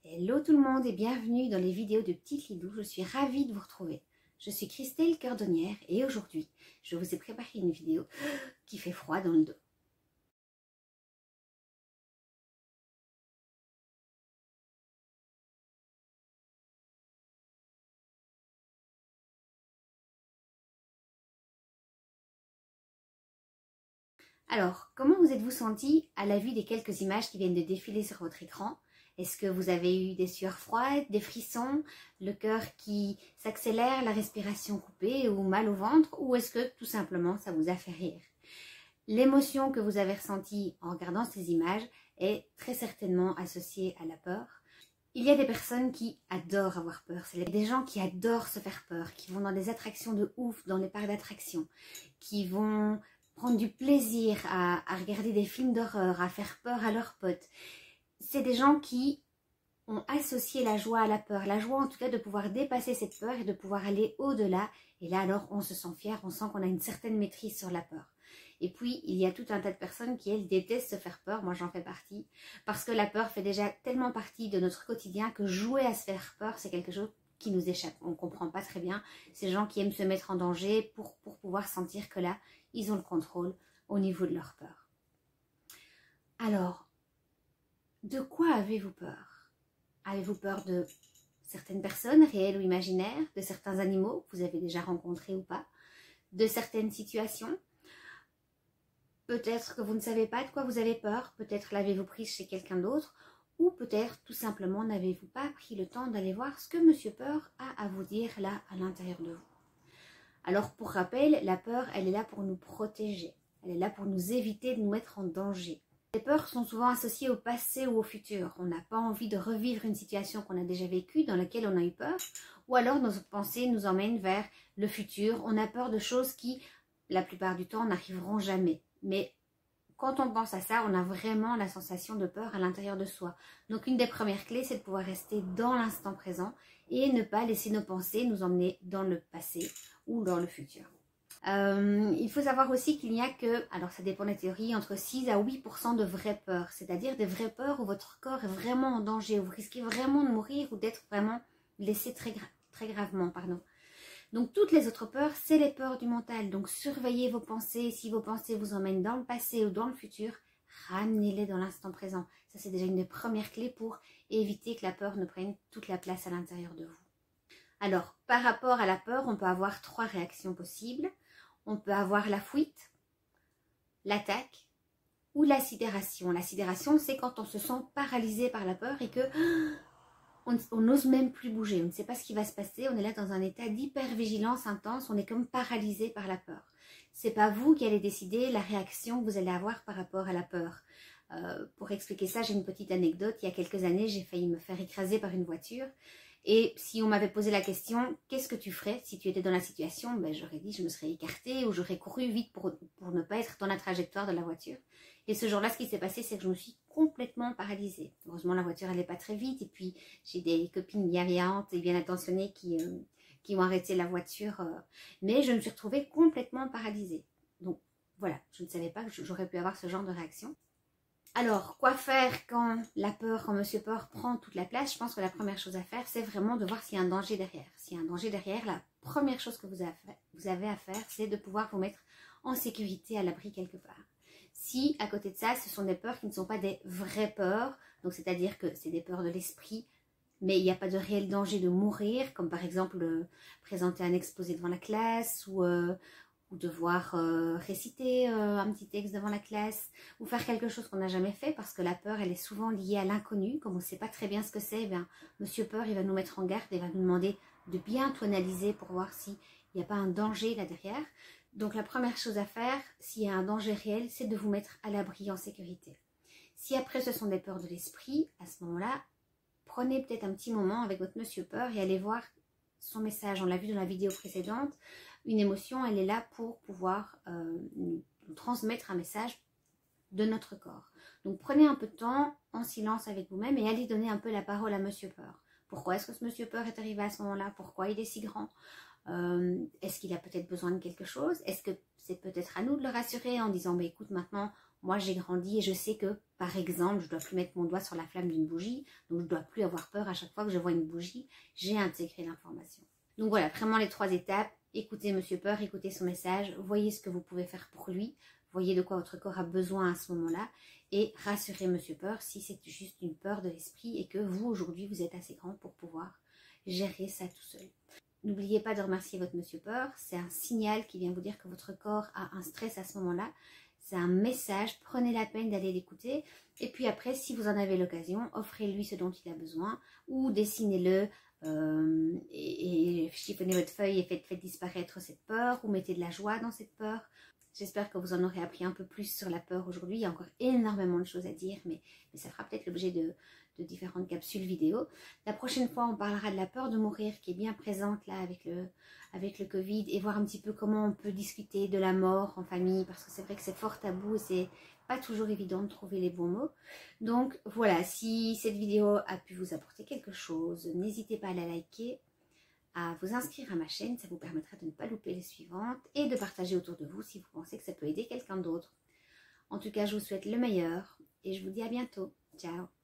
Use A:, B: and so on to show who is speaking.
A: Hello tout le monde et bienvenue dans les vidéos de Petite Lidou, je suis ravie de vous retrouver. Je suis Christelle Cordonnière et aujourd'hui, je vous ai préparé une vidéo qui fait froid dans le dos. Alors, comment vous êtes-vous senti à la vue des quelques images qui viennent de défiler sur votre écran? Est-ce que vous avez eu des sueurs froides, des frissons, le cœur qui s'accélère, la respiration coupée ou mal au ventre? Ou est-ce que tout simplement ça vous a fait rire? L'émotion que vous avez ressentie en regardant ces images est très certainement associée à la peur. Il y a des personnes qui adorent avoir peur, c'est des gens qui adorent se faire peur, qui vont dans des attractions de ouf, dans les parcs d'attractions, qui vont prendre du plaisir à regarder des films d'horreur, à faire peur à leurs potes. C'est des gens qui ont associé la joie à la peur. La joie en tout cas de pouvoir dépasser cette peur et de pouvoir aller au-delà. Et là alors on se sent fier, on sent qu'on a une certaine maîtrise sur la peur. Et puis il y a tout un tas de personnes qui elles détestent se faire peur, moi j'en fais partie. Parce que la peur fait déjà tellement partie de notre quotidien que jouer à se faire peur c'est quelque chose qui nous échappe. On ne comprend pas très bien ces gens qui aiment se mettre en danger pour pouvoir sentir que là ils ont le contrôle au niveau de leur peur. Alors, de quoi avez-vous peur? Avez-vous peur de certaines personnes, réelles ou imaginaires, de certains animaux que vous avez déjà rencontrés ou pas, de certaines situations? Peut-être que vous ne savez pas de quoi vous avez peur, peut-être l'avez-vous prise chez quelqu'un d'autre, ou peut-être tout simplement n'avez-vous pas pris le temps d'aller voir ce que Monsieur Peur a à vous dire là à l'intérieur de vous. Alors pour rappel, la peur, elle est là pour nous protéger, elle est là pour nous éviter de nous mettre en danger. Les peurs sont souvent associées au passé ou au futur. On n'a pas envie de revivre une situation qu'on a déjà vécue, dans laquelle on a eu peur, ou alors nos pensées nous emmènent vers le futur. On a peur de choses qui, la plupart du temps, n'arriveront jamais. Mais quand on pense à ça, on a vraiment la sensation de peur à l'intérieur de soi. Donc une des premières clés, c'est de pouvoir rester dans l'instant présent et ne pas laisser nos pensées nous emmener dans le passé ou dans le futur. Il faut savoir aussi qu'il n'y a que, alors ça dépend des théories, entre 6 à 8% de vraies peurs, c'est-à-dire des vraies peurs où votre corps est vraiment en danger, où vous risquez vraiment de mourir ou d'être vraiment blessé très gravement. Donc toutes les autres peurs, c'est les peurs du mental, donc surveillez vos pensées, si vos pensées vous emmènent dans le passé ou dans le futur, ramenez-les dans l'instant présent. Ça c'est déjà une des premières clés pour éviter que la peur ne prenne toute la place à l'intérieur de vous. Alors, par rapport à la peur, on peut avoir 3 réactions possibles. On peut avoir la fuite, l'attaque ou la sidération. La sidération, c'est quand on se sent paralysé par la peur et que on n'ose même plus bouger. On ne sait pas ce qui va se passer. On est là dans un état d'hypervigilance intense. On est comme paralysé par la peur. C'est pas vous qui allez décider la réaction que vous allez avoir par rapport à la peur. Pour expliquer ça, j'ai une petite anecdote. Il y a quelques années, j'ai failli me faire écraser par une voiture. Et si on m'avait posé la question, qu'est-ce que tu ferais si tu étais dans la situation? Ben, j'aurais dit, je me serais écartée ou j'aurais couru vite pour ne pas être dans la trajectoire de la voiture. Et ce jour-là, ce qui s'est passé, c'est que je me suis complètement paralysée. Heureusement, la voiture n'allait pas très vite. Et puis, j'ai des copines bienveillantes et bien attentionnées qui ont arrêté la voiture. Mais je me suis retrouvée complètement paralysée. Donc, voilà, je ne savais pas que j'aurais pu avoir ce genre de réaction. Alors, quoi faire quand la peur, quand Monsieur Peur prend toute la place? Je pense que la première chose à faire, c'est vraiment de voir s'il y a un danger derrière. S'il y a un danger derrière, la première chose que vous avez à faire, c'est de pouvoir vous mettre en sécurité à l'abri quelque part. Si, à côté de ça, ce sont des peurs qui ne sont pas des vraies peurs, donc c'est-à-dire que c'est des peurs de l'esprit, mais il n'y a pas de réel danger de mourir, comme par exemple présenter un exposé devant la classe ou devoir réciter un petit texte devant la classe ou faire quelque chose qu'on n'a jamais fait parce que la peur elle est souvent liée à l'inconnu. Comme on ne sait pas très bien ce que c'est, eh bien, Monsieur Peur il va nous mettre en garde et va nous demander de bien tout analyser pour voir s'il n'y a pas un danger là derrière. Donc la première chose à faire, s'il y a un danger réel, c'est de vous mettre à l'abri en sécurité. Si après ce sont des peurs de l'esprit, à ce moment-là, prenez peut-être un petit moment avec votre Monsieur Peur et allez voir son message. On l'a vu dans la vidéo précédente, une émotion, elle est là pour pouvoir nous transmettre un message de notre corps. Donc prenez un peu de temps en silence avec vous-même et allez donner un peu la parole à Monsieur Peur. Pourquoi est-ce que ce Monsieur Peur est arrivé à ce moment-là? Pourquoi il est si grand? Est-ce qu'il a peut-être besoin de quelque chose? Est-ce que c'est peut-être à nous de le rassurer en disant bah, écoute, maintenant Moi, j'ai grandi et je sais que, par exemple, je ne dois plus mettre mon doigt sur la flamme d'une bougie, donc je ne dois plus avoir peur à chaque fois que je vois une bougie. J'ai intégré l'information. Donc voilà, vraiment les 3 étapes. Écoutez Monsieur Peur, écoutez son message, voyez ce que vous pouvez faire pour lui, voyez de quoi votre corps a besoin à ce moment-là et rassurez Monsieur Peur si c'est juste une peur de l'esprit et que vous, aujourd'hui, vous êtes assez grand pour pouvoir gérer ça tout seul. N'oubliez pas de remercier votre Monsieur Peur, c'est un signal qui vient vous dire que votre corps a un stress à ce moment-là. C'est un message, prenez la peine d'aller l'écouter. Et puis après, si vous en avez l'occasion, offrez-lui ce dont il a besoin ou dessinez-le et chiffonnez votre feuille et faites disparaître cette peur ou mettez de la joie dans cette peur. J'espère que vous en aurez appris un peu plus sur la peur aujourd'hui. Il y a encore énormément de choses à dire, mais ça fera peut-être l'objet de différentes capsules vidéo. La prochaine fois, on parlera de la peur de mourir qui est bien présente là avec le Covid et voir un petit peu comment on peut discuter de la mort en famille parce que c'est vrai que c'est fort tabou et c'est pas toujours évident de trouver les bons mots. Donc voilà, si cette vidéo a pu vous apporter quelque chose, n'hésitez pas à la liker, à vous inscrire à ma chaîne, ça vous permettra de ne pas louper les suivantes et de partager autour de vous si vous pensez que ça peut aider quelqu'un d'autre. En tout cas, je vous souhaite le meilleur et je vous dis à bientôt. Ciao!